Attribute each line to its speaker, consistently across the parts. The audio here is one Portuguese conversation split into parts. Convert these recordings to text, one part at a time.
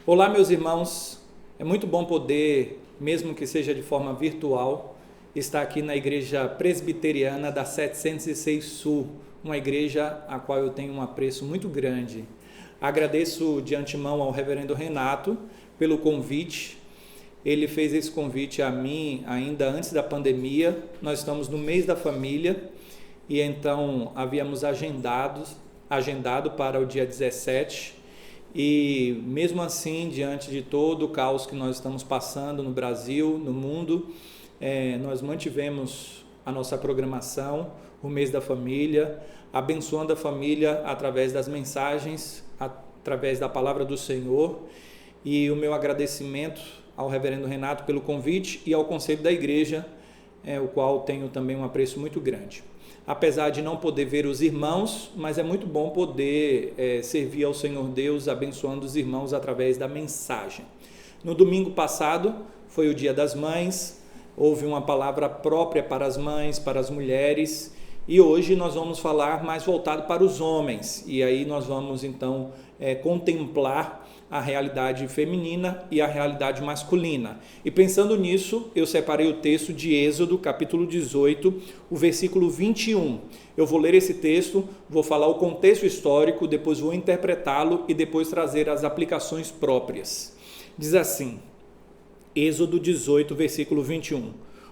Speaker 1: Olá, meus irmãos. É muito bom poder, mesmo que seja de forma virtual, estar aqui na Igreja Presbiteriana da 706 Sul, uma igreja a qual eu tenho um apreço muito grande. Agradeço de antemão ao reverendo Renato pelo convite. Ele fez esse convite a mim ainda antes da pandemia. Nós estamos no mês da família e então havíamos agendado para o dia 17. E mesmo assim, diante de todo o caos que nós estamos passando no Brasil, no mundo, nós mantivemos a nossa programação, o mês da família, abençoando a família através das mensagens, através da palavra do Senhor. E o meu agradecimento ao reverendo Renato pelo convite e ao conselho da igreja, o qual tenho também um apreço muito grande. Apesar de não poder ver os irmãos, mas é muito bom poder servir ao Senhor Deus, abençoando os irmãos através da mensagem. No domingo passado foi o Dia das Mães, houve uma palavra própria para as mães, para as mulheres, e hoje nós vamos falar mais voltado para os homens, e aí nós vamos então contemplar a realidade feminina e a realidade masculina. E pensando nisso, eu separei o texto de Êxodo, capítulo 18, o versículo 21. Eu vou ler esse texto, vou falar o contexto histórico, depois vou interpretá-lo e depois trazer as aplicações próprias. Diz assim, Êxodo 18, versículo 21.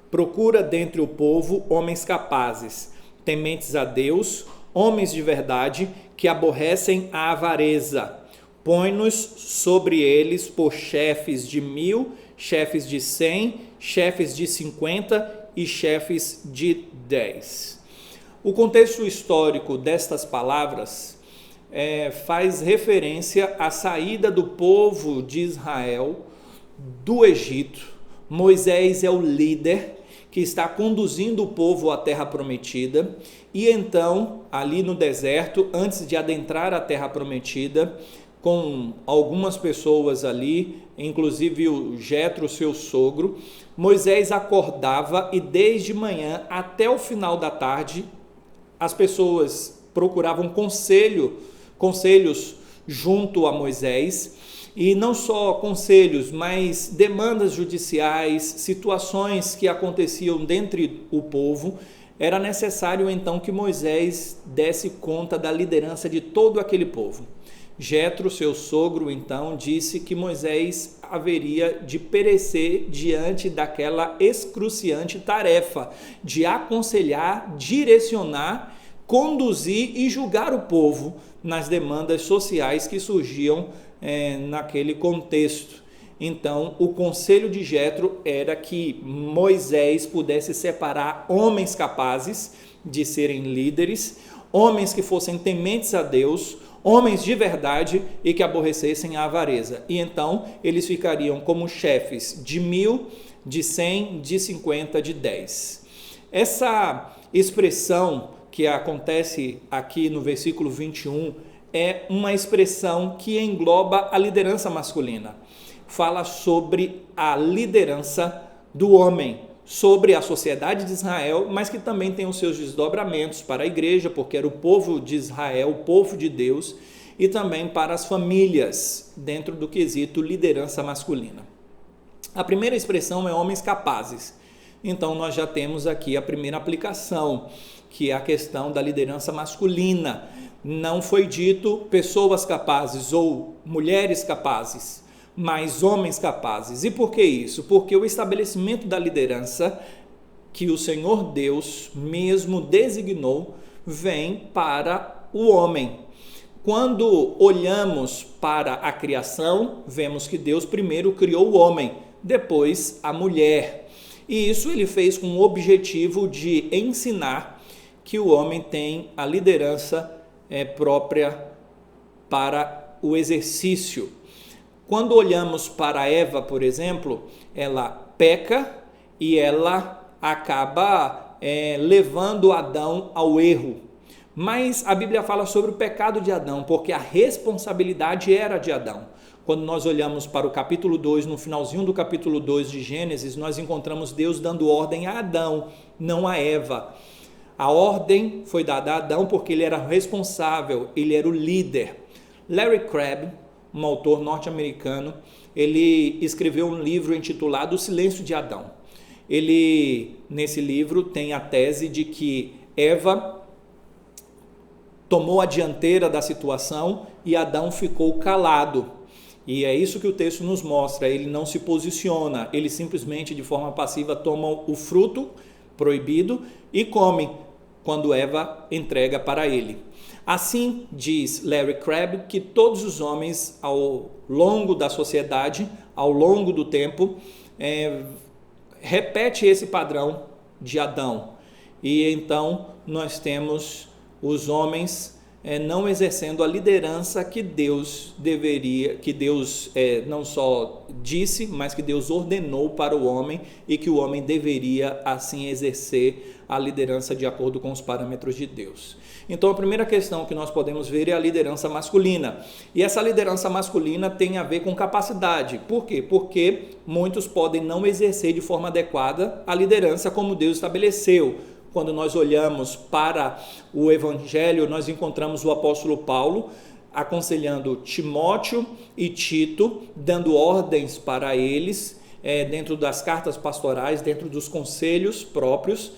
Speaker 1: Procura dentre o povo homens capazes, tementes a Deus, homens de verdade, que aborrecem a avareza. Põe-nos sobre eles por chefes de 1000, chefes de 100, chefes de 50 e chefes de 10. O contexto histórico destas palavras faz referência à saída do povo de Israel do Egito. Moisés é o líder que está conduzindo o povo à terra prometida, e então, ali no deserto, antes de adentrar a terra prometida, com algumas pessoas ali, inclusive o Jetro, seu sogro, Moisés acordava e desde manhã até o final da tarde, as pessoas procuravam conselhos junto a Moisés, e não só conselhos, mas demandas judiciais, situações que aconteciam dentre o povo. Era necessário então que Moisés desse conta da liderança de todo aquele povo. Jetro, seu sogro, então, disse que Moisés haveria de perecer diante daquela excruciante tarefa de aconselhar, direcionar, conduzir e julgar o povo nas demandas sociais que surgiam naquele contexto. Então, o conselho de Jetro era que Moisés pudesse separar homens capazes de serem líderes, homens que fossem tementes a Deus, homens de verdade e que aborrecessem a avareza. E então eles ficariam como chefes de 1000, de 100, de 50, de 10. Essa expressão que acontece aqui no versículo 21 é uma expressão que engloba a liderança masculina. Fala sobre a liderança do homem, sobre a sociedade de Israel, mas que também tem os seus desdobramentos para a igreja, porque era o povo de Israel, o povo de Deus, e também para as famílias, dentro do quesito liderança masculina. A primeira expressão é homens capazes. Então nós já temos aqui a primeira aplicação, que é a questão da liderança masculina. Não foi dito pessoas capazes ou mulheres capazes, mas homens capazes. E por que isso? Porque o estabelecimento da liderança que o Senhor Deus mesmo designou vem para o homem. Quando olhamos para a criação, vemos que Deus primeiro criou o homem, depois a mulher. E isso ele fez com o objetivo de ensinar que o homem tem a liderança própria para o exercício. Quando olhamos para Eva, por exemplo, ela peca e ela acaba levando Adão ao erro. Mas a Bíblia fala sobre o pecado de Adão, porque a responsabilidade era de Adão. Quando nós olhamos para o capítulo 2, no finalzinho do capítulo 2 de Gênesis, nós encontramos Deus dando ordem a Adão, não a Eva. A ordem foi dada a Adão porque ele era responsável, ele era o líder. Larry Crabb, um autor norte-americano, ele escreveu um livro intitulado O Silêncio de Adão. Ele, nesse livro, tem a tese de que Eva tomou a dianteira da situação e Adão ficou calado. E é isso que o texto nos mostra, ele não se posiciona, ele simplesmente de forma passiva toma o fruto proibido e come quando Eva entrega para ele. Assim diz Larry Crabb que todos os homens ao longo da sociedade, ao longo do tempo, repete esse padrão de Adão. E então nós temos os homens não exercendo a liderança que Deus não só disse, mas que Deus ordenou para o homem e que o homem deveria assim exercer a liderança de acordo com os parâmetros de Deus. Então a primeira questão que nós podemos ver é a liderança masculina. E essa liderança masculina tem a ver com capacidade. Por quê? Porque muitos podem não exercer de forma adequada a liderança como Deus estabeleceu. Quando nós olhamos para o Evangelho, nós encontramos o apóstolo Paulo aconselhando Timóteo e Tito, dando ordens para eles, dentro das cartas pastorais, dentro dos conselhos próprios,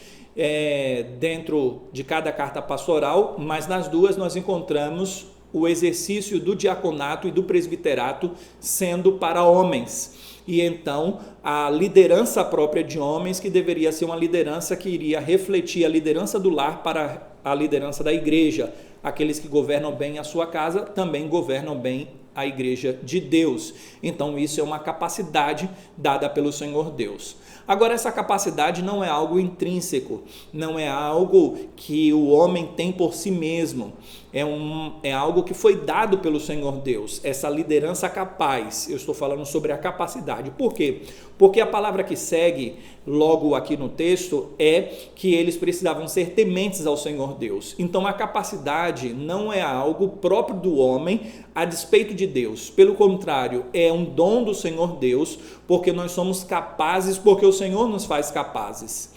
Speaker 1: dentro de cada carta pastoral, mas nas duas nós encontramos o exercício do diaconato e do presbiterato sendo para homens. E então a liderança própria de homens, que deveria ser uma liderança que iria refletir a liderança do lar para a liderança da igreja. Aqueles que governam bem a sua casa também governam bem a igreja de Deus. Então isso é uma capacidade dada pelo Senhor Deus. Agora, essa capacidade não é algo intrínseco, não é algo que o homem tem por si mesmo, é algo que foi dado pelo Senhor Deus, essa liderança capaz. Eu estou falando sobre a capacidade. Por quê? Porque a palavra que segue logo aqui no texto é que eles precisavam ser tementes ao Senhor Deus. Então a capacidade não é algo próprio do homem a despeito de Deus, pelo contrário, é um dom do Senhor Deus, porque nós somos capazes, porque o Senhor nos faz capazes.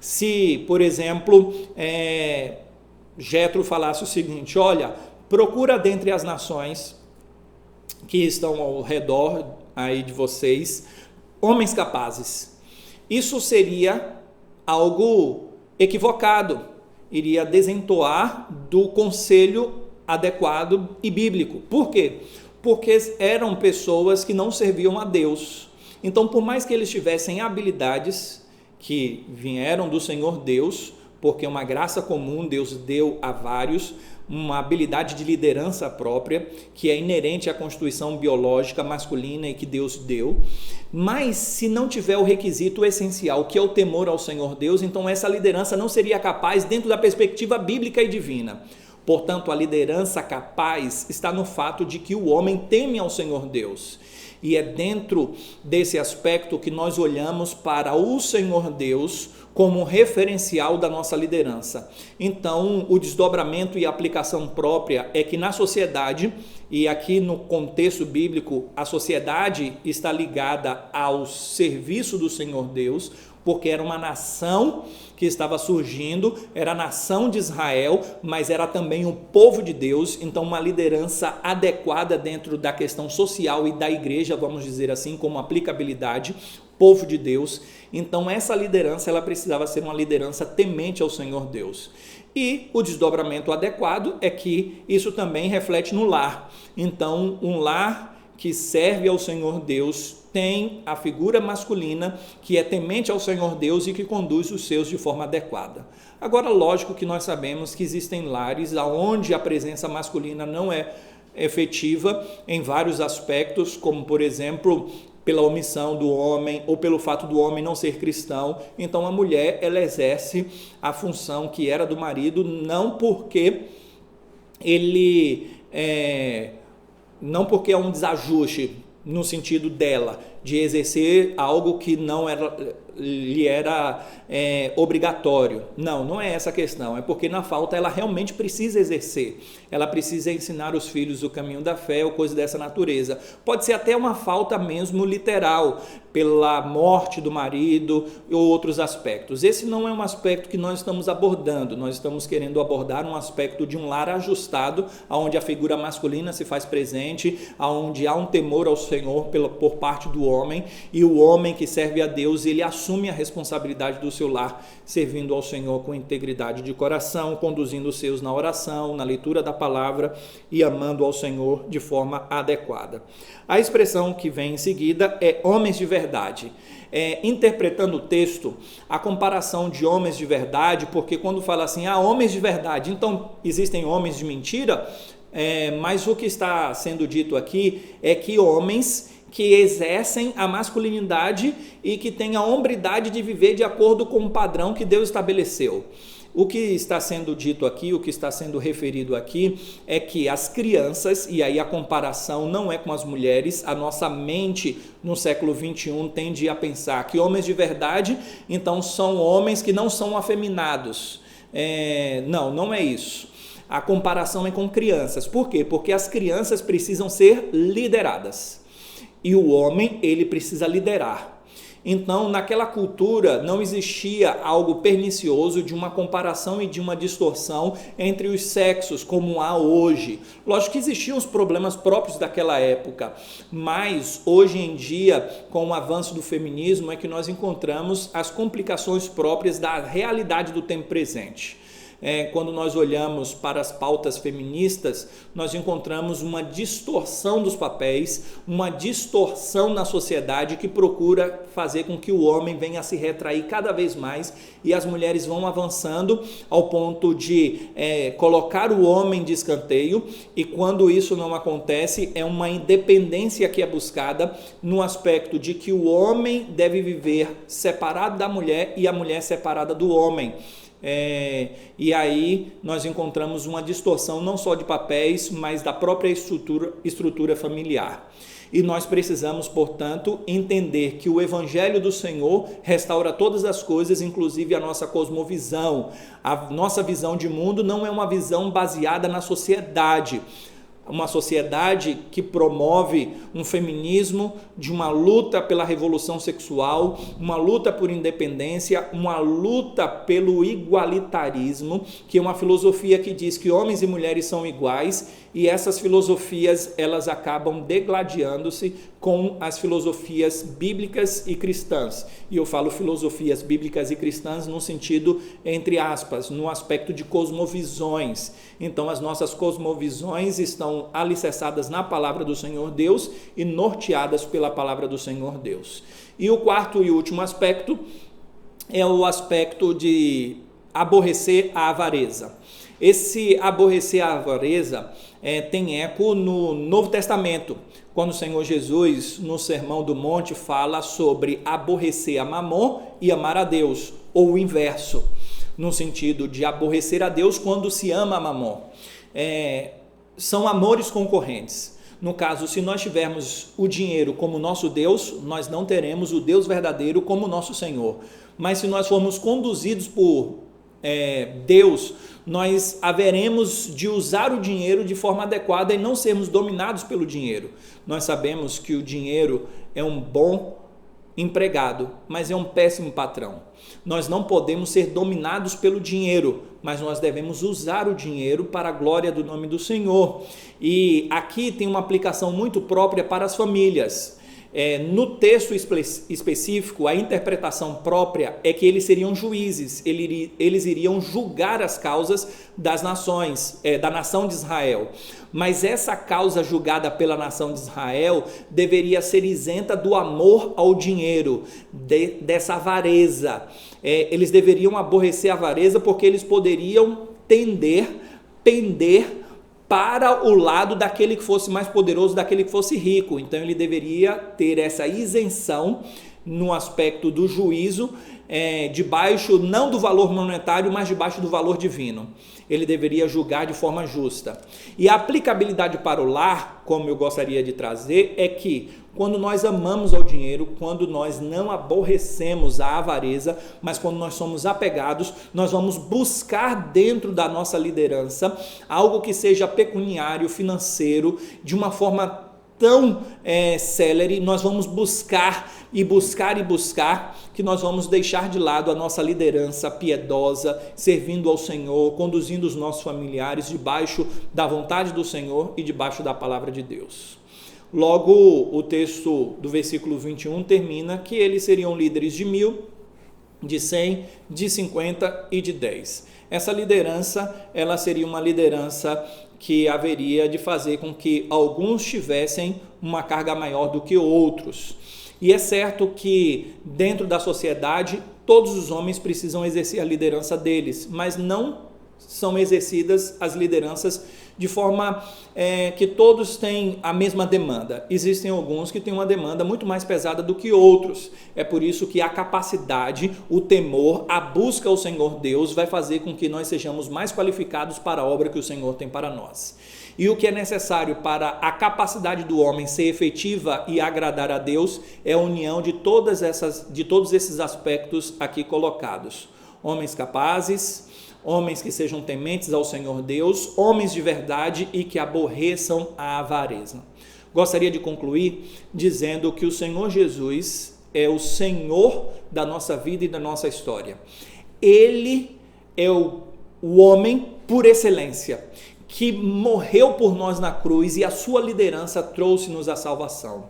Speaker 1: Se, por exemplo, Jétro falasse o seguinte: olha, procura dentre as nações que estão ao redor aí de vocês, homens capazes. Isso seria algo equivocado, iria desentoar do conselho adequado e bíblico. Por quê? Porque eram pessoas que não serviam a Deus. Então, por mais que eles tivessem habilidades que vieram do Senhor Deus, porque uma graça comum Deus deu a vários, uma habilidade de liderança própria, que é inerente à constituição biológica masculina e que Deus deu, mas se não tiver o requisito essencial, que é o temor ao Senhor Deus, então essa liderança não seria capaz dentro da perspectiva bíblica e divina. Portanto, a liderança capaz está no fato de que o homem teme ao Senhor Deus. E é dentro desse aspecto que nós olhamos para o Senhor Deus como um referencial da nossa liderança. Então, o desdobramento e a aplicação própria é que na sociedade, e aqui no contexto bíblico, a sociedade está ligada ao serviço do Senhor Deus, porque era uma nação que estava surgindo, era a nação de Israel, mas era também o povo de Deus. Então uma liderança adequada dentro da questão social e da igreja, vamos dizer assim, como aplicabilidade, povo de Deus. Então essa liderança, ela precisava ser uma liderança temente ao Senhor Deus. E o desdobramento adequado é que isso também reflete no lar. Então um lar que serve ao Senhor Deus tem a figura masculina que é temente ao Senhor Deus e que conduz os seus de forma adequada. Agora, lógico que nós sabemos que existem lares onde a presença masculina não é efetiva em vários aspectos, como por exemplo, pela omissão do homem ou pelo fato do homem não ser cristão. Então a mulher, ela exerce a função que era do marido, não porque é um desajuste no sentido dela, de exercer algo que não lhe era obrigatório. Não é essa a questão, é porque na falta ela realmente precisa exercer, ela precisa ensinar os filhos o caminho da fé ou coisa dessa natureza. Pode ser até uma falta mesmo literal, pela morte do marido ou outros aspectos. Esse não é um aspecto que nós estamos abordando, nós estamos querendo abordar um aspecto de um lar ajustado, onde a figura masculina se faz presente, onde há um temor ao Senhor por parte do homem, e o homem que serve a Deus, ele assume a responsabilidade do seu lar, servindo ao Senhor com integridade de coração, conduzindo os seus na oração, na leitura da palavra e amando ao Senhor de forma adequada. A expressão que vem em seguida é homens de verdade. Interpretando o texto, a comparação de homens de verdade, porque quando fala assim, homens de verdade, então existem homens de mentira, mas o que está sendo dito aqui é que homens que exercem a masculinidade e que têm a hombridade de viver de acordo com o padrão que Deus estabeleceu. O que está sendo dito aqui, o que está sendo referido aqui, é que as crianças, e aí a comparação não é com as mulheres, a nossa mente no século 21 tende a pensar que homens de verdade, então são homens que não são afeminados. Não é isso. A comparação é com crianças. Por quê? Porque as crianças precisam ser lideradas. E o homem, ele precisa liderar. Então, naquela cultura, não existia algo pernicioso de uma comparação e de uma distorção entre os sexos, como há hoje. Lógico que existiam os problemas próprios daquela época, mas hoje em dia, com o avanço do feminismo, é que nós encontramos as complicações próprias da realidade do tempo presente. Quando nós olhamos para as pautas feministas, nós encontramos uma distorção dos papéis, uma distorção na sociedade que procura fazer com que o homem venha a se retrair cada vez mais e as mulheres vão avançando ao ponto de colocar o homem de escanteio, e quando isso não acontece, é uma independência que é buscada no aspecto de que o homem deve viver separado da mulher e a mulher separada do homem. E aí nós encontramos uma distorção não só de papéis, mas da própria estrutura familiar. E nós precisamos, portanto, entender que o Evangelho do Senhor restaura todas as coisas, inclusive a nossa cosmovisão. A nossa visão de mundo não é uma visão baseada na sociedade. Uma sociedade que promove um feminismo de uma luta pela revolução sexual, uma luta por independência, uma luta pelo igualitarismo, que é uma filosofia que diz que homens e mulheres são iguais, e essas filosofias elas acabam degladiando-se com as filosofias bíblicas e cristãs. E eu falo filosofias bíblicas e cristãs no sentido, entre aspas, no aspecto de cosmovisões. Então as nossas cosmovisões estão alicerçadas na palavra do Senhor Deus e norteadas pela palavra do Senhor Deus. E o quarto e último aspecto é o aspecto de aborrecer a avareza. Esse aborrecer a avareza tem eco no Novo Testamento, quando o Senhor Jesus, no Sermão do Monte, fala sobre aborrecer a Mamon e amar a Deus, ou o inverso, no sentido de aborrecer a Deus quando se ama a Mamon. São amores concorrentes. No caso, se nós tivermos o dinheiro como nosso Deus, nós não teremos o Deus verdadeiro como nosso Senhor. Mas se nós formos conduzidos por Deus, nós haveremos de usar o dinheiro de forma adequada e não sermos dominados pelo dinheiro. Nós sabemos que o dinheiro é um bom empregado, mas é um péssimo patrão. Nós não podemos ser dominados pelo dinheiro, mas nós devemos usar o dinheiro para a glória do nome do Senhor. E aqui tem uma aplicação muito própria para as famílias. No texto específico, a interpretação própria é que eles seriam juízes, eles iriam julgar as causas das nações, da nação de Israel. Mas essa causa julgada pela nação de Israel deveria ser isenta do amor ao dinheiro, dessa avareza. Eles deveriam aborrecer a avareza porque eles poderiam pender para o lado daquele que fosse mais poderoso, daquele que fosse rico. Então ele deveria ter essa isenção no aspecto do juízo, debaixo não do valor monetário, mas debaixo do valor divino. Ele deveria julgar de forma justa. E a aplicabilidade para o lar, como eu gostaria de trazer, é que quando nós amamos ao dinheiro, quando nós não aborrecemos a avareza, mas quando nós somos apegados, nós vamos buscar dentro da nossa liderança algo que seja pecuniário, financeiro, de uma forma tão célere, nós vamos buscar, que nós vamos deixar de lado a nossa liderança piedosa, servindo ao Senhor, conduzindo os nossos familiares debaixo da vontade do Senhor e debaixo da palavra de Deus. Logo, o texto do versículo 21 termina que eles seriam líderes de 1.000, de 100, de 50 e de 10. Essa liderança, ela seria uma liderança que haveria de fazer com que alguns tivessem uma carga maior do que outros. E é certo que dentro da sociedade todos os homens precisam exercer a liderança deles, mas não são exercidas as lideranças de forma que todos têm a mesma demanda. Existem alguns que têm uma demanda muito mais pesada do que outros. É por isso que a capacidade, o temor, a busca ao Senhor Deus vai fazer com que nós sejamos mais qualificados para a obra que o Senhor tem para nós. E o que é necessário para a capacidade do homem ser efetiva e agradar a Deus é a união de todos esses aspectos aqui colocados. Homens capazes, homens que sejam tementes ao Senhor Deus, homens de verdade e que aborreçam a avareza. Gostaria de concluir dizendo que o Senhor Jesus é o Senhor da nossa vida e da nossa história. Ele é o homem por excelência, que morreu por nós na cruz e a sua liderança trouxe-nos a salvação.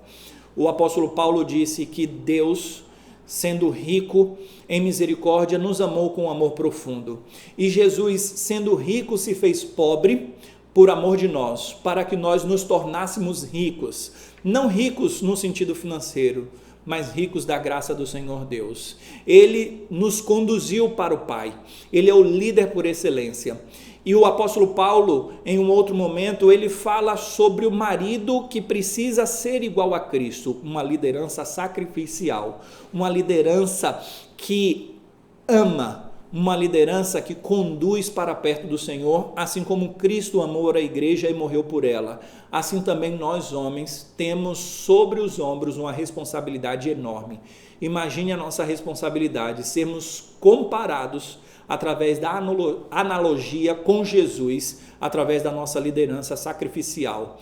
Speaker 1: O apóstolo Paulo disse que Deus, sendo rico em misericórdia, nos amou com amor profundo. E Jesus, sendo rico, se fez pobre por amor de nós, para que nós nos tornássemos ricos. Não ricos no sentido financeiro, mas ricos da graça do Senhor Deus. Ele nos conduziu para o Pai. Ele é o líder por excelência. E o apóstolo Paulo, em um outro momento, ele fala sobre o marido que precisa ser igual a Cristo, uma liderança sacrificial, uma liderança que ama, uma liderança que conduz para perto do Senhor, assim como Cristo amou a igreja e morreu por ela. Assim também nós, homens, temos sobre os ombros uma responsabilidade enorme. Imagine a nossa responsabilidade, sermos comparados através da analogia com Jesus, através da nossa liderança sacrificial.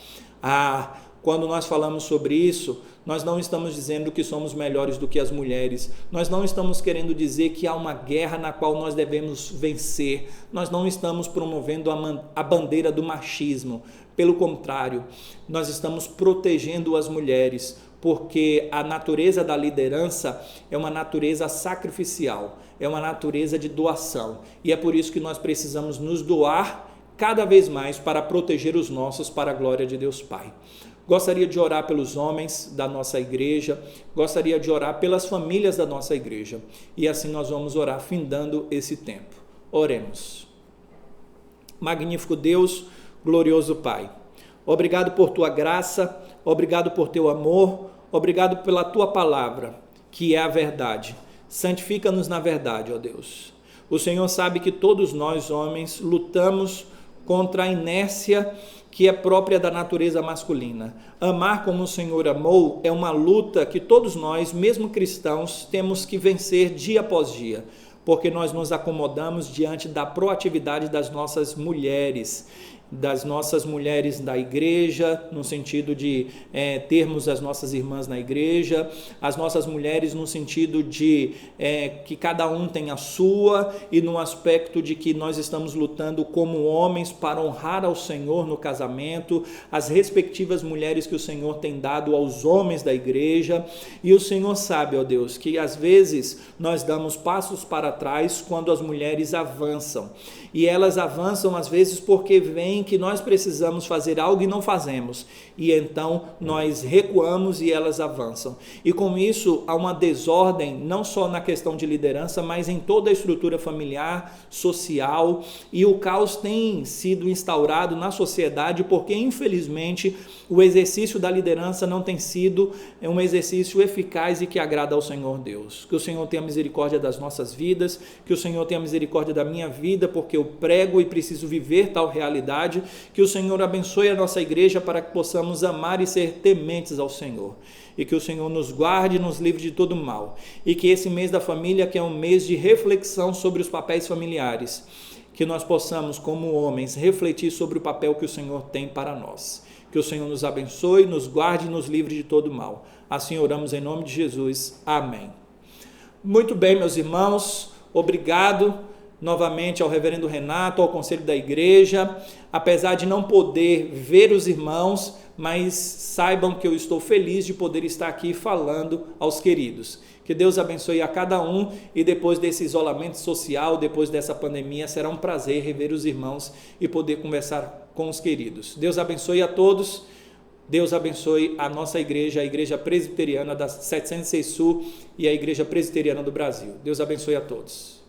Speaker 1: Quando nós falamos sobre isso, nós não estamos dizendo que somos melhores do que as mulheres, nós não estamos querendo dizer que há uma guerra na qual nós devemos vencer, nós não estamos promovendo a bandeira do machismo, pelo contrário, nós estamos protegendo as mulheres, porque a natureza da liderança é uma natureza sacrificial, é uma natureza de doação, e é por isso que nós precisamos nos doar cada vez mais para proteger os nossos para a glória de Deus Pai. Gostaria de orar pelos homens da nossa igreja, gostaria de orar pelas famílias da nossa igreja, e assim nós vamos orar findando esse tempo. Oremos. Magnífico Deus, glorioso Pai, obrigado por tua graça, obrigado por teu amor, obrigado pela tua palavra, que é a verdade. Santifica-nos na verdade, ó Deus. O Senhor sabe que todos nós, homens, lutamos contra a inércia que é própria da natureza masculina. Amar como o Senhor amou é uma luta que todos nós, mesmo cristãos, temos que vencer dia após dia, porque nós nos acomodamos diante da proatividade das nossas mulheres da igreja, no sentido de termos as nossas irmãs na igreja, as nossas mulheres no sentido de que cada um tem a sua, e no aspecto de que nós estamos lutando como homens para honrar ao Senhor no casamento, as respectivas mulheres que o Senhor tem dado aos homens da igreja. E o Senhor sabe, ó Deus, que às vezes nós damos passos para trás quando as mulheres avançam, e elas avançam às vezes porque vêm que nós precisamos fazer algo e não fazemos, e então nós recuamos e elas avançam. E com isso há uma desordem, não só na questão de liderança, mas em toda a estrutura familiar, social, e o caos tem sido instaurado na sociedade porque, infelizmente, o exercício da liderança não tem sido um exercício eficaz e que agrada ao Senhor Deus. Que o Senhor tenha misericórdia das nossas vidas, que o Senhor tenha misericórdia da minha vida, porque eu prego e preciso viver tal realidade, que o Senhor abençoe a nossa igreja para que possamos amar e ser tementes ao Senhor, e que o Senhor nos guarde e nos livre de todo mal, e que esse mês da família, que é um mês de reflexão sobre os papéis familiares, que nós possamos, como homens, refletir sobre o papel que o Senhor tem para nós. Que o Senhor nos abençoe, nos guarde e nos livre de todo mal. Assim oramos em nome de Jesus. Amém. Muito bem, meus irmãos, obrigado novamente ao reverendo Renato, ao conselho da igreja. Apesar de não poder ver os irmãos, mas saibam que eu estou feliz de poder estar aqui falando aos queridos. Que Deus abençoe a cada um, e depois desse isolamento social, depois dessa pandemia, será um prazer rever os irmãos e poder conversar com os queridos. Deus abençoe a todos, Deus abençoe a nossa igreja, a Igreja Presbiteriana da 706 Sul e a Igreja Presbiteriana do Brasil. Deus abençoe a todos.